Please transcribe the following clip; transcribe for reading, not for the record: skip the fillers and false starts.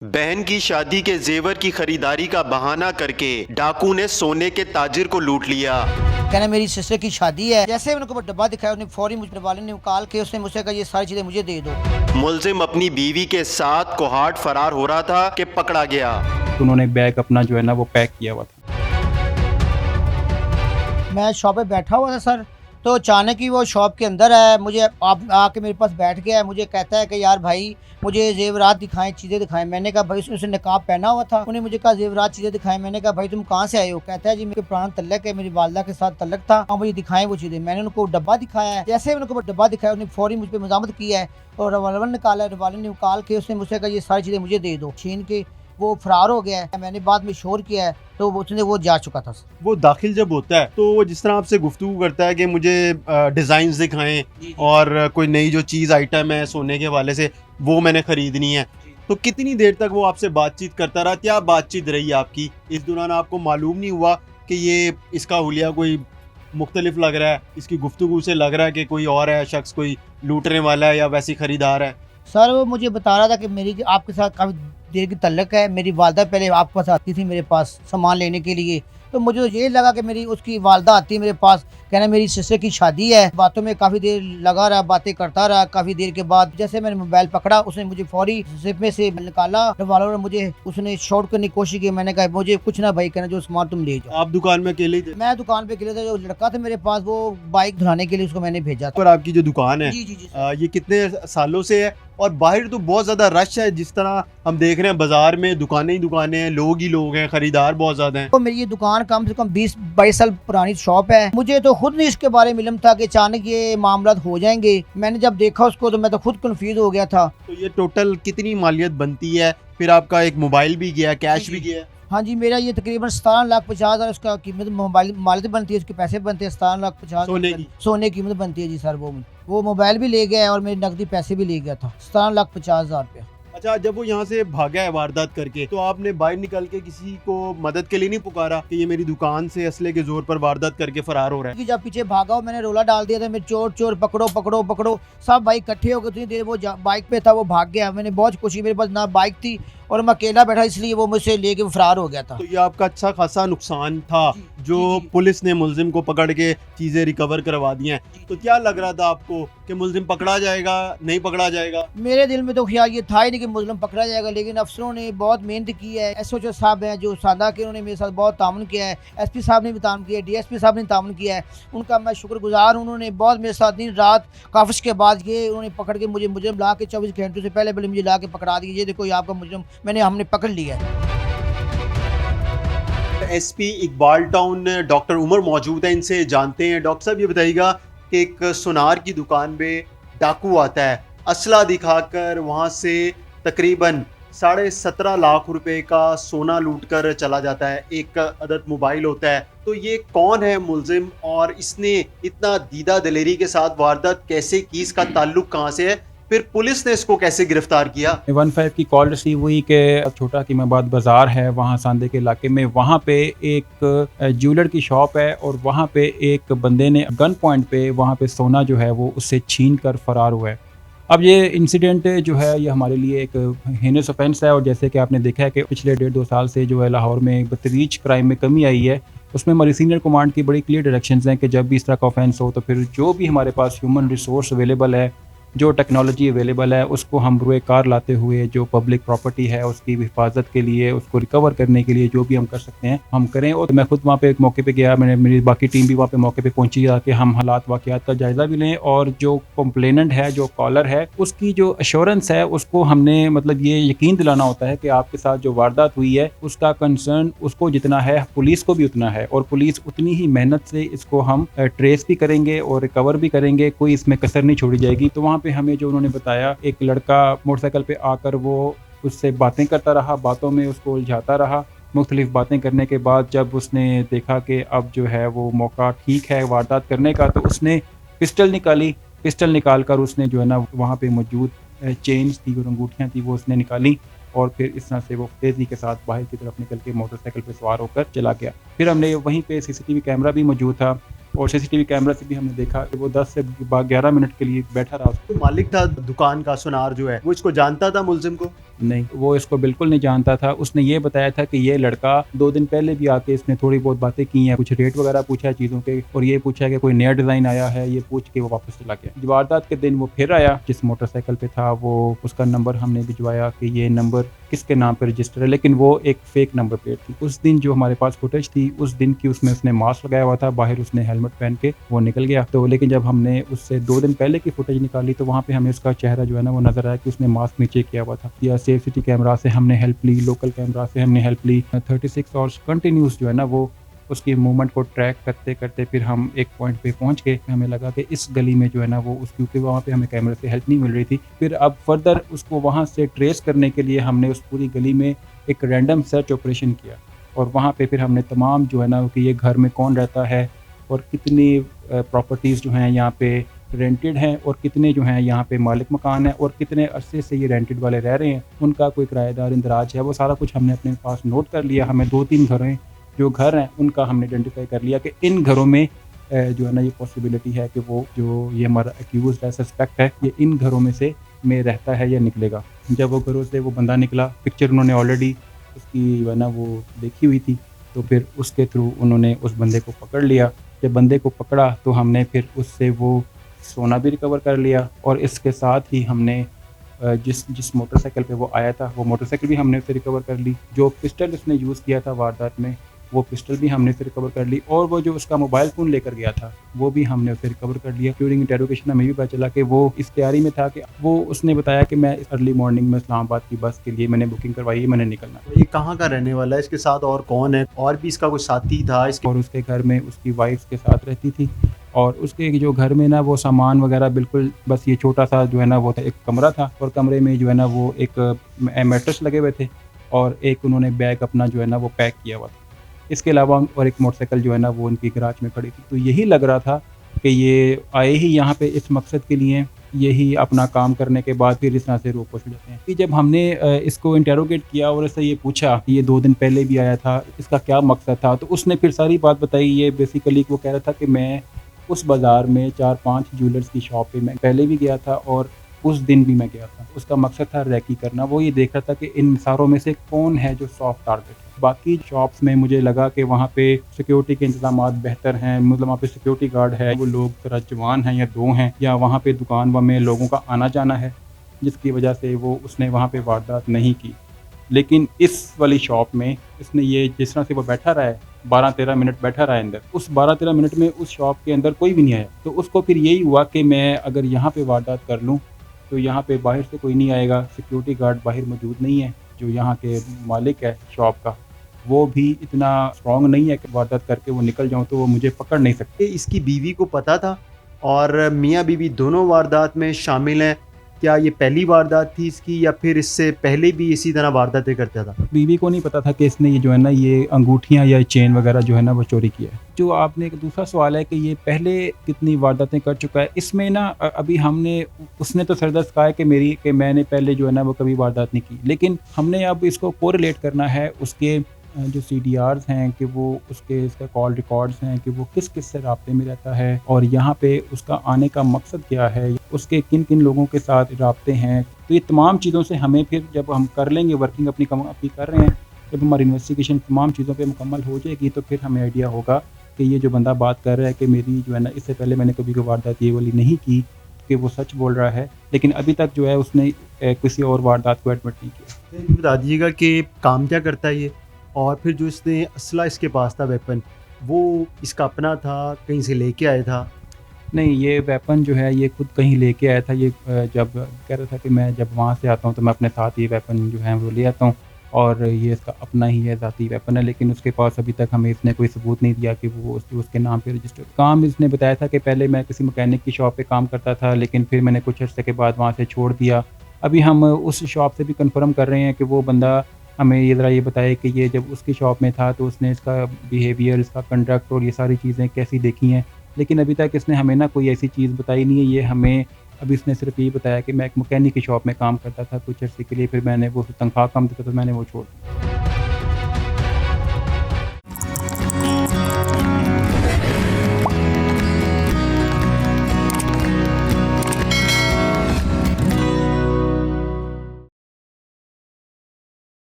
बहन की शादी के जेवर की खरीदारी का बहाना करके डाकू ने सोने के ताजिर को लूट लिया। कहना मेरी सिस्टर की शादी है। जैसे उनको वो डब्बा दिखाया उसने फौरी मुझे वाले ने निकाल के उसने मुझसे कहा ये सारी चीजें मुझे दे दो। मुलजिम अपनी बीवी के साथ कोहाट फरार हो रहा था कि पकड़ा गया। उन्होंने बैग अपना जो है ना वो पैक किया हुआ था। मैं शॉप पे बैठा हुआ था सर, तो अचानक ही वो शॉप के अंदर है, मुझे आप आके मेरे पास बैठ गया है। मुझे कहता है कि यार भाई मुझे जेवरात दिखाएं, चीज़ें दिखाएं। मैंने कहा भाई उसने नकाब पहना हुआ था। उन्हें मुझे कहा जेवरात चीज़ें दिखाएं। मैंने कहा भाई तुम कहाँ से आए हो? कहता है जी मेरे पुराना तल्लक है, मेरी वालदा के साथ तल्लक था, हाँ मुझे दिखाएं वो चीज़ें। मैंने उनको डब्बा दिखाया है। जैसे उनको वो डब्बा दिखाया उसने फौरी मुझ पर मजामत किया है और रिवाल्वर निकाला है। रिवाल्वर निकाल के उसने मुझसे कहा ये सारी चीज़ें मुझे दे दो। छीन के वो फरार हो गया है। मैंने बाद में शोर किया है तो उसने वो जा चुका था। वो दाखिल जब होता है तो वो जिस तरह आपसे गुफ्तगू करता है कि मुझे डिज़ाइंस दिखाएं और कोई नई जो चीज़ आइटम है सोने के हवाले से वो मैंने ख़रीदनी है, तो कितनी देर तक वो आपसे बातचीत करता रहा? क्या बातचीत रही आपकी? इस दौरान आपको मालूम नहीं हुआ कि ये इसका हुलिया कोई मुख्तलिफ लग रहा है, इसकी गुफ्तगू से लग रहा है कि कोई और है शख्स, कोई लूटने वाला है या वैसी ख़रीदार है? सर वो मुझे बता रहा था कि मेरी आपके साथ काफ़ी देर की तल्लक है। मेरी वालदा पहले आपके पास आती थी मेरे पास सामान लेने के लिए, तो मुझे तो ये लगा कि मेरी उसकी वालदा आती है मेरे पास। कहना मेरी सिस्टर की शादी है। बातों में काफ़ी देर लगा रहा, बातें करता रहा। काफ़ी देर के बाद जैसे मैंने मोबाइल पकड़ा उसने मुझे फौरी जिप में से निकाला रिवाल्वर, मुझे उसने शॉट करने की कोशिश की। मैंने कहा मुझे कुछ ना भाई, कहना जो सामान तुम ले जाओ। आप दुकान में अकेले ही थे? मैं दुकान पे अकेले था। जो लड़का था मेरे पास वो बाइक धुलाने के लिए उसको मैंने भेजा था। और आपकी जो दुकान है जी जी जी। ये कितने सालों से है? और बाहर तो बहुत ज़्यादा रश है, जिस तरह हम देख रहे हैं बाजार में दुकानें ही दुकानें हैं, लोग ही लोग हैं, खरीदार बहुत ज़्यादा हैं। तो मेरी ये दुकान कम से कम 20-22 साल पुरानी शॉप है। मुझे तो खुद नहीं इसके बारे में इल्म था कि अचानक ये मामला हो जाएंगे। मैंने जब देखा उसको तो मैं तो खुद कंफ्यूज हो गया था। तो ये टोटल कितनी मालियत बनती है? फिर आपका एक मोबाइल भी गया, कैश भी गया? हाँ जी, मेरा ये तकरीबन 17,50,000 उसका कीमत मोबाइल मालियत बनती है, उसके पैसे बनते हैं 17,50,000 सोने की कीमत बनती है जी सर। वो मोबाइल भी ले गया है और मेरे नकदी पैसे भी ले गया था 17,50,000 रुपया। अच्छा, जब वो यहाँ से भागा है वारदात करके, तो आपने बाहर निकल के किसी को मदद के लिए नहीं पुकारा कि ये मेरी दुकान से असले के जोर पर वारदात करके फरार हो रहा है? कि जब पीछे भागा हो मैंने रोला डाल दिया था, मैं चोर चोर पकड़ो पकड़ो पकड़ो, सब भाई इकट्ठे हो गए। उतनी देर वो बाइक पे था, वो भाग गया। मैंने बहुत कोशिश, मेरे पास ना बाइक थी और मैं अकेला बैठा, इसलिए वो मुझसे लेके फरार हो गया था। तो ये आपका अच्छा खासा नुकसान था जी, जो जी, जी। पुलिस ने मुलजिम को पकड़ के चीजें रिकवर करवा दी हैं। तो क्या लग रहा था आपको कि मुलजिम पकड़ा जाएगा, नहीं पकड़ा जाएगा? मेरे दिल में तो ख्याल ये था ही नहीं कि मुस्लिम पकड़ा जाएगा, लेकिन अफसरों ने बहुत मेहनत की है। एसओएच साहब हैं जो सादा के, उन्होंने मेरे साथ बहुत ताउन किया है। एसपी साहब ने भी ताउन किया है, डीएसपी साहब ने ताउन किया है। उनका मैं शुक्रगुजार हूँ। उन्होंने बहुत मेरे साथ दिन रात काफिश के बाद ये उन्होंने पकड़ के मुझे मुजरिम ला के 24 घंटों से पहले मुझे ला के पकड़ा दिया। ये देखो ये आपका मुजरिम हमने पकड़ लिया है। SP Iqbal town doctor Umar मौजूद है, इनसे जानते हैं। डॉक्टर साहब ये बताइएगा कि एक सुनार की दुकान में डाकू आता है, असला दिखाकर वहां से तकरीबन 17.5 लाख रुपए का सोना लूटकर चला जाता है। एक अदद मोबाइल होता है। तो ये कौन है मुलजिम और इसने इतना दीदा दिलेरी के साथ वारदात कैसे की? इसका ताल्लुक कहाँ से है? फिर पुलिस ने इसको कैसे गिरफ्तार किया? 15 की कॉल रिसीव हुई कि छोटा कीमाबाद बाज़ार है वहाँ सांदे के इलाके में, वहाँ पे एक ज्वेलर की शॉप है और वहाँ पे एक बंदे ने गन पॉइंट पे वहाँ पे सोना जो है वो उससे छीन कर फरार हुआ है। अब ये इंसिडेंट जो है ये हमारे लिए एक हेनस ऑफेंस है और जैसे कि आपने देखा है कि पिछले 1.5-2 साल से जो है लाहौर में बतरीज क्राइम में कमी आई है। उसमें हमारी सीनियर कमांड की बड़ी क्लियर डायरेक्शंस हैं कि जब भी इस तरह का ऑफेंस हो तो फिर जो भी हमारे पास ह्यूमन रिसोर्स अवेलेबल है, जो टेक्नोलॉजी अवेलेबल है, उसको हम रुए कार लाते हुए जो पब्लिक प्रॉपर्टी है उसकी हिफाजत के लिए, उसको रिकवर करने के लिए जो भी हम कर सकते हैं हम करें। और मैं खुद वहाँ पे एक मौके पे गया, मेरी बाकी टीम भी वहाँ पे मौके पे पहुंची ताकि हम हालात वाक़यात का जायज़ा भी लें और जो कंप्लेनेंट है, जो कॉलर है, उसकी जो अश्योरेंस है उसको हमने मतलब ये यकीन दिलाना होता है कि आपके साथ जो वारदात हुई है उसका कंसर्न उसको जितना है पुलिस को भी उतना है और पुलिस उतनी ही मेहनत से इसको हम ट्रेस भी करेंगे और रिकवर भी करेंगे, कोई इसमें कसर नहीं छोड़ी जाएगी। तो वहाँ पे हमें जो उन्होंने बताया, एक लड़का मोटरसाइकिल पे आकर वो उससे बातें करता रहा, बातों में उसको उलझाता रहा। मुख्तलिफ बातें करने के बाद जब उसने देखा कि अब जो है वो मौका ठीक है वारदात करने का, तो उसने पिस्टल निकाली। पिस्टल निकाल कर उसने जो है ना वहाँ पे मौजूद चेन्स थी और अंगूठियाँ थी वो उसने निकाली और फिर इस तरह से वो तेज़ी के साथ बाहर की तरफ निकल के मोटरसाइकिल पे सवार होकर चला गया। फिर हमने वहीं पे सीसीटीवी कैमरा भी मौजूद था और सीसीटीवी कैमरा से भी हमने देखा कि वो 10 से 11 मिनट के लिए बैठा रहा। मालिक था दुकान का, सुनार जो है, वो इसको जानता था मुलजिम को? नहीं, वो इसको बिल्कुल नहीं जानता था। उसने ये बताया था कि ये लड़का 2 दिन पहले भी आके इसने थोड़ी बहुत बातें की हैं, कुछ रेट वगैरह पूछा है चीज़ों के, और ये पूछा है कि कोई नया डिज़ाइन आया है, ये पूछ के वो वापस चला गया। वारदात के दिन वो फिर आया, जिस मोटरसाइकिल पे था वो उसका नंबर हमने भिजवाया कि ये नंबर किसके नाम पे रजिस्टर है, लेकिन वो एक फेक नंबर प्लेट थी। उस दिन जो हमारे पास फुटेज थी, उस दिन की उसमें उसने मास्क लगाया हुआ था, बाहर उसने हेलमेट पहन के वो निकल गया। तो लेकिन जब हमने उससे 2 दिन पहले की फुटेज निकाली तो वहाँ पे हमें उसका चेहरा जो है ना वो नजर आया कि उसने मास्क नीचे किया हुआ था। या सेफ सिटी कैमरा से हमने हेल्प ली, लोकल कैमरा से हमने हेल्प ली। 36 आवर्स कंटिन्यूस जो है ना वो उसकी मूवमेंट को ट्रैक करते करते फिर हम एक पॉइंट पे पहुंच गए। हमें लगा कि इस गली में जो है ना वो क्योंकि वहाँ पे हमें कैमरे से हेल्प नहीं मिल रही थी, फिर अब फर्दर उसको वहाँ से ट्रेस करने के लिए हमने उस पूरी गली में एक रैंडम सर्च ऑपरेशन किया, और वहाँ पे फिर हमने तमाम जो है ना कि ये घर में कौन रहता है और कितनी प्रॉपर्टीज़ जो हैं यहाँ पे रेंटेड हैं और कितने जो हैं यहाँ पे मालिक मकान है और कितने अरसे से ये रेंटेड वाले रह रहे हैं, उनका कोई किराएदार इंदराज है, वो सारा कुछ हमने अपने पास नोट कर लिया। हमें 2-3 घर हैं उनका हमने आइडेंटिफाई कर लिया कि इन घरों में जो है ना ये पॉसिबिलिटी है कि वो जो ये हमारा एक्यूज है, सस्पेक्ट है, ये इन घरों में से रहता है या निकलेगा। जब वो घरों से वो बंदा निकला, पिक्चर उन्होंने ऑलरेडी उसकी जो है ना वो देखी हुई थी, तो फिर उसके थ्रू उन्होंने उस बंदे को पकड़ लिया। जब बंदे को पकड़ा तो हमने फिर उससे वो सोना भी रिकवर कर लिया, और इसके साथ ही हमने जिस मोटरसाइकिल पे वो आया था वो मोटरसाइकिल भी हमने उससे रिकवर कर ली। जो पिस्टल उसने यूज़ किया था वारदात में वो पिस्टल भी हमने उसे रिकवर कर ली, और वो जो उसका मोबाइल फ़ोन लेकर गया था वो भी हमने उसे रिकवर कर लिया। ड्यूरिंग इंटेरोगेशन हमें भी पता चला कि वो इस तैयारी में था कि वो उसने बताया कि मैं अर्ली मॉर्निंग में इस्लामाबाद की बस के लिए मैंने बुकिंग करवाई है, मैंने निकलना। ये कहाँ का रहने वाला है, इसके साथ और कौन है, और भी इसका कोई साथी था इसके? और उसके घर में उसकी वाइफ के साथ रहती थी, और उसके जो घर में ना वो सामान वगैरह बिल्कुल बस ये छोटा सा जो है ना वो था, एक कमरा था, और कमरे में जो है ना वो एक मैट्रेस लगे हुए थे, और एक उन्होंने बैग अपना जो है ना वो पैक किया हुआ था। इसके अलावा और एक मोटरसाइकिल जो है ना वो उनकी गैराज में खड़ी थी। तो यही लग रहा था कि ये आए ही यहाँ पे इस मकसद के लिए, यही अपना काम करने के बाद फिर इस तरह से रोक हो जाते हैं। कि जब हमने इसको इंटेरोगेट किया और इससे ये पूछा कि ये 2 दिन पहले भी आया था, इसका क्या मकसद था, तो उसने फिर सारी बात बताई। ये बेसिकली वो कह रहा था कि मैं उस बाज़ार में 4-5 ज्वेलर्स की शॉप पे मैं पहले भी गया था और उस दिन भी मैं गया था। उसका मकसद था रैकी करना। वो ये देख रहा था कि इन सारों में से कौन है जो सॉफ्ट टारगेट है। बाकी शॉप्स में मुझे लगा कि वहाँ पे सिक्योरिटी के इंतजामात बेहतर हैं, मतलब वहाँ पे सिक्योरिटी गार्ड है, वो लोग ज़रा जवान हैं या 2 हैं, या वहाँ पे दुकान में लोगों का आना जाना है, जिसकी वजह से वो उसने वहाँ पे वारदात नहीं की। लेकिन इस वाली शॉप में इसने ये जिस तरह से वो बैठा रहा है, 12-13 मिनट बैठा रहा है अंदर, उस 12-13 मिनट में उस शॉप के अंदर कोई भी नहीं आया। तो उसको फिर यही हुआ कि मैं अगर यहाँ पे वारदात कर लूँ तो यहाँ पे बाहर से कोई नहीं आएगा, सिक्योरिटी गार्ड बाहर मौजूद नहीं है, जो यहाँ के मालिक है शॉप का वो भी इतना स्ट्रॉन्ग नहीं है कि वारदात करके वो निकल जाऊँ तो वो मुझे पकड़ नहीं सकते। इसकी बीवी को पता था और मियाँ बीवी दोनों वारदात में शामिल हैं? क्या ये पहली वारदात थी इसकी, या फिर इससे पहले भी इसी तरह वारदातें करता था? बीवी को नहीं पता था कि इसने ये जो है ना ये अंगूठियाँ या चेन वगैरह जो है ना वो चोरी किया है। जो आपने एक दूसरा सवाल है कि ये पहले कितनी वारदातें कर चुका है, इसमें ना अभी हमने उसने तो सरदर्द कहा है कि मैंने पहले जो है ना वो कभी वारदात नहीं की, लेकिन हमने अब इसको कोरिलेट करना है उसके जो CDRs हैं कि वो इसका कॉल रिकॉर्ड्स हैं कि वो किस किस से राब्ते में रहता है, और यहाँ पे उसका आने का मकसद क्या है, उसके किन किन लोगों के साथ राब्ते हैं। तो ये तमाम चीज़ों से हमें फिर जब हम कर लेंगे, वर्किंग अपनी कर रहे हैं, जब हमारी इन्वेस्टिगेशन तमाम चीज़ों पे मुकम्मल हो जाएगी तो फिर हमें आइडिया होगा कि ये जो बंदा बात कर रहा है कि मेरी जो है ना इससे पहले मैंने कभी कोई वारदात ये वाली नहीं की, कि वो सच बोल रहा है। लेकिन अभी तक जो है उसने किसी और वारदात को एडमिट नहीं किया। बता दीजिएगा कि काम क्या करता है ये, और फिर जो इसने असला इसके पास था, वेपन, वो इसका अपना था, कहीं से लेके आया था? नहीं, ये वेपन जो है ये खुद कहीं लेके आया था। ये जब कह रहा था कि मैं जब वहाँ से आता हूँ तो मैं अपने साथ ये वेपन जो है वो ले आता हूँ, और ये इसका अपना ही है, ज़ाती वेपन है। लेकिन उसके पास अभी तक हमें इसने कोई सबूत नहीं दिया कि वो उसके नाम पे रजिस्टर। काम इसने बताया था कि पहले मैं किसी मैकेनिक की शॉप पे काम करता था, लेकिन फिर मैंने कुछ अर्से के बाद वहाँ से छोड़ दिया। अभी हम उस शॉप से भी कंफर्म कर रहे हैं कि वो बंदा हमें ये ज़रा ये बताए कि ये जब उसकी शॉप में था तो उसने इसका बिहेवियर, इसका कंडक्ट और ये सारी चीज़ें कैसी देखी हैं। लेकिन अभी तक इसने हमें ना कोई ऐसी चीज़ बताई नहीं है। ये हमें अभी इसने सिर्फ ये बताया कि मैं एक मैकेनिक की शॉप में काम करता था कुछ अर्से के लिए, फिर मैंने वो तनख्वाह कम देता तो मैंने वो छोड़ दिया।